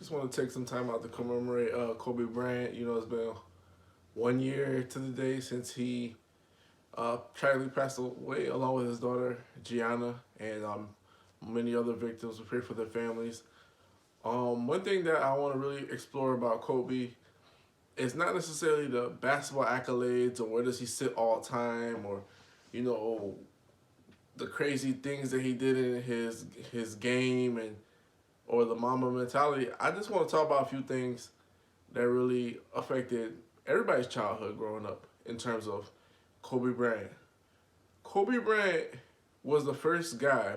Just want to take some time out to commemorate Kobe Bryant. You know, it's been 1 year to the day since he tragically passed away, along with his daughter Gianna and many other victims. We pray for their families. One thing that I want to really explore about Kobe is not necessarily the basketball accolades or where does he sit all time or, you know, the crazy things that he did in his game and or the Mamba mentality. I just want to talk about a few things that really affected everybody's childhood growing up in terms of Kobe Bryant. Kobe Bryant was the first guy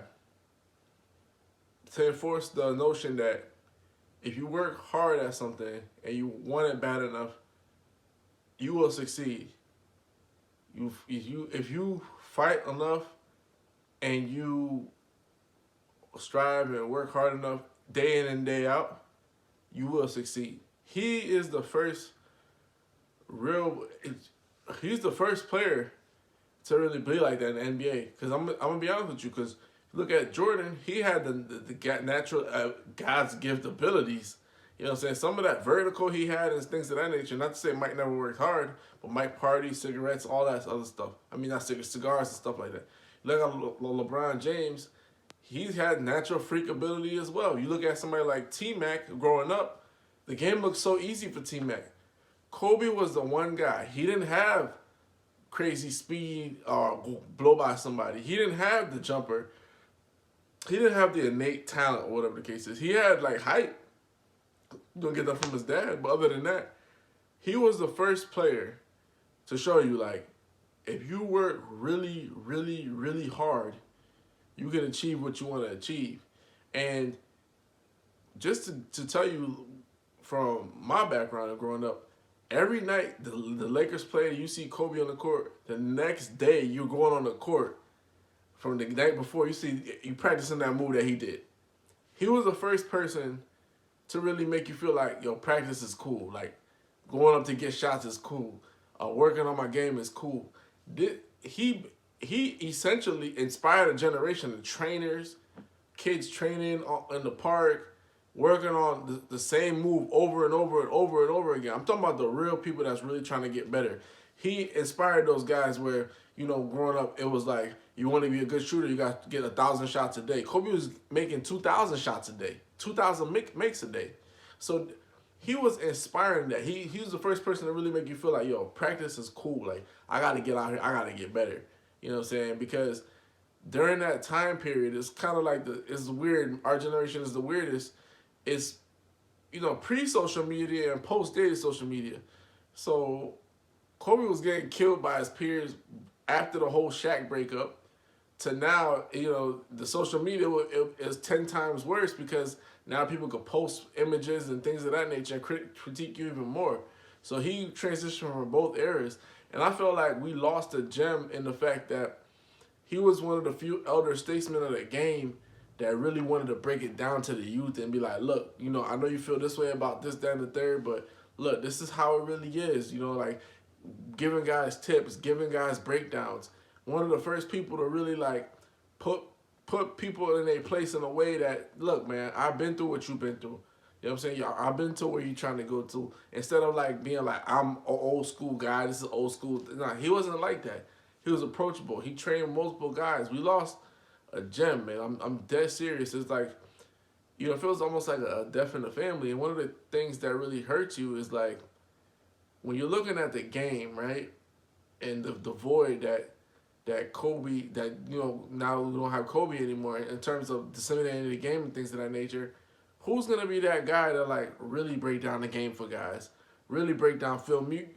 to enforce the notion that if you work hard at something and you want it bad enough, you will succeed. If you fight enough and you strive and work hard enough day in and day out, you will succeed. He is the first real. He's the first player to really be like that in the NBA. Because I'm gonna be honest with you. Because look at Jordan, he had the natural God's gift abilities. You know what I'm saying? Some of that vertical he had and things of that nature. Not to say Mike never worked hard, but Mike party, cigarettes, all that other stuff. I mean, not cigars and stuff like that. Look at LeBron James. He's had natural freak ability as well. You look at somebody like T-Mac growing up, the game looked so easy for T-Mac. Kobe was the one guy. He didn't have crazy speed or blow by somebody. He didn't have the jumper. He didn't have the innate talent or whatever the case is. He had like height. Don't get that from his dad. But other than that, he was the first player to show you like, if you work really, really, really hard, you can achieve what you want to achieve. And just to tell you from my background of growing up, every night the Lakers play, you see Kobe on the court. The next day you're going on the court. From the night before, you practicing that move that he did. He was the first person to really make you feel like, yo, practice is cool. Like, going up to get shots is cool. Working on my game is cool. He essentially inspired a generation of trainers, kids training in the park, working on the same move over and over and over and over again. I'm talking about the real people that's really trying to get better. He inspired those guys where, you know, growing up, it was like, you want to be a good shooter, you got to get 1,000 shots a day. Kobe was making 2,000 shots a day, 2,000 makes a day. So he was inspiring that. He was the first person to really make you feel like, yo, practice is cool. Like, I got to get out here, I got to get better. You know what I'm saying? Because during that time period, it's kind of like it's weird. Our generation is the weirdest. It's, you know, pre-social media and post-dated social media. So Kobe was getting killed by his peers after the whole Shaq breakup. To now, you know, the social media is 10 times worse because now people can post images and things of that nature and critique you even more. So he transitioned from both eras. And I feel like we lost a gem in the fact that he was one of the few elder statesmen of the game that really wanted to break it down to the youth and be like, look, you know, I know you feel this way about this, that, and the third, but look, this is how it really is. You know, like giving guys tips, giving guys breakdowns. One of the first people to really like put people in their place in a way that, look, man, I've been through what you've been through. You know what I'm saying? I've been to where you're trying to go to. Instead of like being like, I'm an old school guy, this is old school. Nah, he wasn't like that. He was approachable. He trained multiple guys. We lost a gem, man. I'm dead serious. It's like, you know, it feels almost like a death in the family. And one of the things that really hurts you is like, when you're looking at the game, right? And the void that Kobe, that, you know, now we don't have Kobe anymore in terms of disseminating the game and things of that nature. Who's going to be that guy that, like, really break down the game for guys? Really break down film? You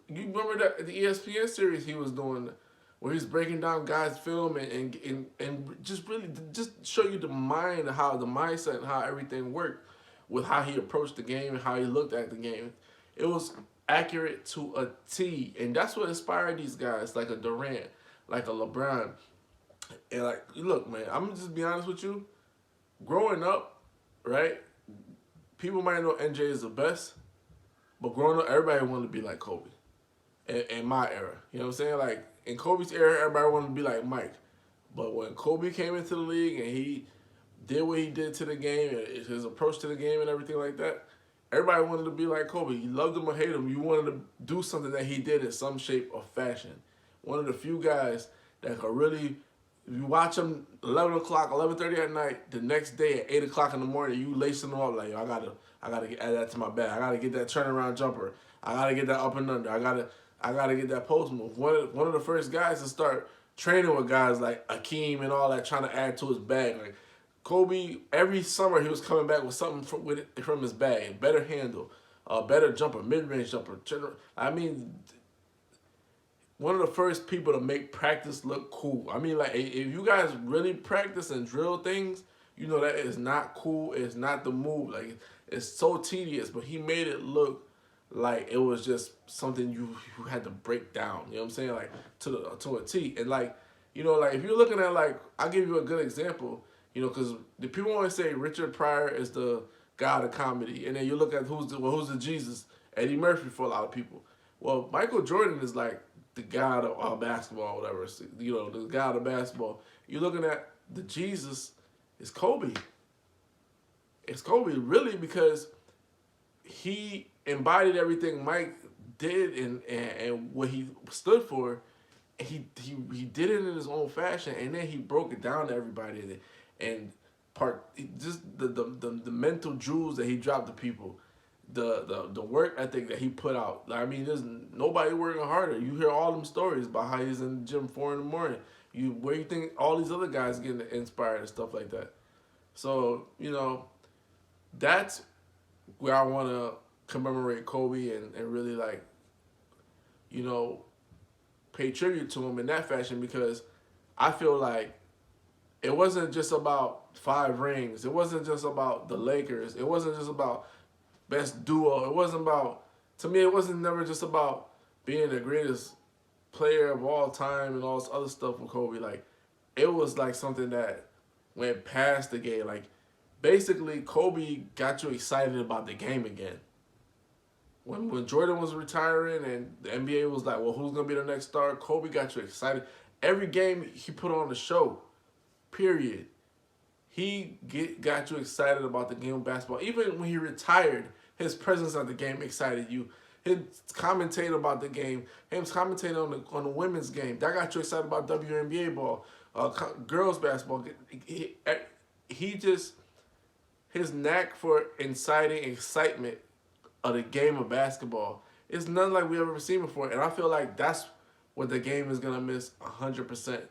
remember that the ESPN series he was doing where he's breaking down guys' film and just really just show you the mind, how the mindset and how everything worked with how he approached the game and how he looked at the game. It was accurate to a T. And that's what inspired these guys, like a Durant, like a LeBron. And, like, look, man, I'm going to just be honest with you. Growing up, right? People might know NJ is the best, but growing up, everybody wanted to be like Kobe. In my era, you know what I'm saying? Like in Kobe's era, everybody wanted to be like Mike. But when Kobe came into the league and he did what he did to the game, his approach to the game and everything like that, everybody wanted to be like Kobe. You loved him or hate him. You wanted to do something that he did in some shape or fashion. One of the few guys that could really, you watch him 11 o'clock, 11:30 at night, the next day at 8 o'clock in the morning, you lacing him up like, yo, I gotta add that to my bag. I gotta get that turnaround jumper. I gotta get that up and under. I gotta get that post move. One of the first guys to start training with guys like Akeem and all that, trying to add to his bag. Like Kobe, every summer he was coming back with something from his bag. Better handle, better jumper, mid-range jumper. I mean, one of the first people to make practice look cool. I mean, like, if you guys really practice and drill things, you know that is not cool. It's not the move. Like, it's so tedious, but he made it look like it was just something you had to break down. You know what I'm saying? Like, to a T. And, like, you know, like, if you're looking at, like, I'll give you a good example, you know, because the people always say Richard Pryor is the god of comedy. And then you look at who's the Jesus, Eddie Murphy for a lot of people. Well, Michael Jordan is, like, the god of basketball, whatever. You know, the god of basketball. You're looking at the Jesus is Kobe. It's Kobe, really, because he embodied everything Mike did and what he stood for. He did it in his own fashion, and then he broke it down to everybody. And just the mental jewels that he dropped to people. The work ethic that he put out. Like, I mean, there's nobody working harder. You hear all them stories about how he's in the gym 4 in the morning. Where you think all these other guys getting inspired and stuff like that. So, you know, that's where I want to commemorate Kobe and really, like, you know, pay tribute to him in that fashion, because I feel like it wasn't just about 5 rings. It wasn't just about the Lakers. It wasn't just about best duo. It wasn't about, to me, it wasn't never just about being the greatest player of all time and all this other stuff with Kobe. Like, it was like something that went past the game. Like, basically, Kobe got you excited about the game again. When Jordan was retiring and the NBA was like, well, who's going to be the next star? Kobe got you excited. Every game he put on the show, period. He got you excited about the game of basketball. Even when he retired, his presence at the game excited you. His commentating about the game, him commentating on the women's game, that got you excited about WNBA ball, girls basketball. He just, his knack for inciting excitement of the game of basketball is nothing like we ever seen before. And I feel like that's what the game is going to miss 100%.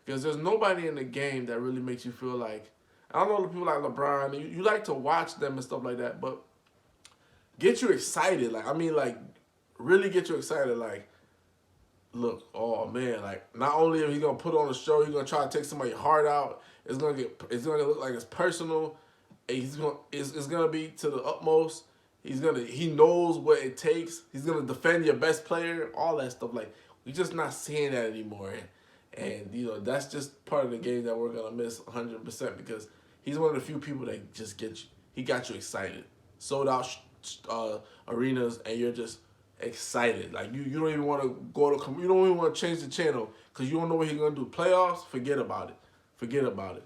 Because there's nobody in the game that really makes you feel like, I don't know, the people like LeBron, you like to watch them and stuff like that, but get you excited. Like, I mean, like, really get you excited. Like, look, oh man, like, not only is he gonna put on a show, he's gonna try to take somebody's heart out. It's gonna look like it's personal. It's gonna be to the utmost. He knows what it takes. He's gonna defend your best player, all that stuff. Like, we're just not seeing that anymore. And you know, that's just part of the game that we're gonna miss 100%, because he's one of the few people that just he got you excited. Sold out arenas, and you're just excited. Like, you don't even want to you don't even want to change the channel because you don't know what he's gonna do. Playoffs, forget about it. Forget about it.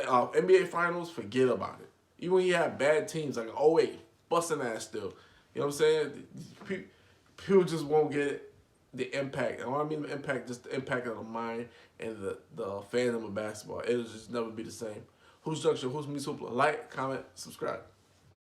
NBA Finals, forget about it. Even when he had bad teams like 08, busting ass still. You know what I'm saying? People just won't get it. The impact. And when I mean the impact, just the impact of the mind and the fandom of basketball. It'll just never be the same. Hoops Junction, Hoops Meets Hoopla. Like, comment, subscribe.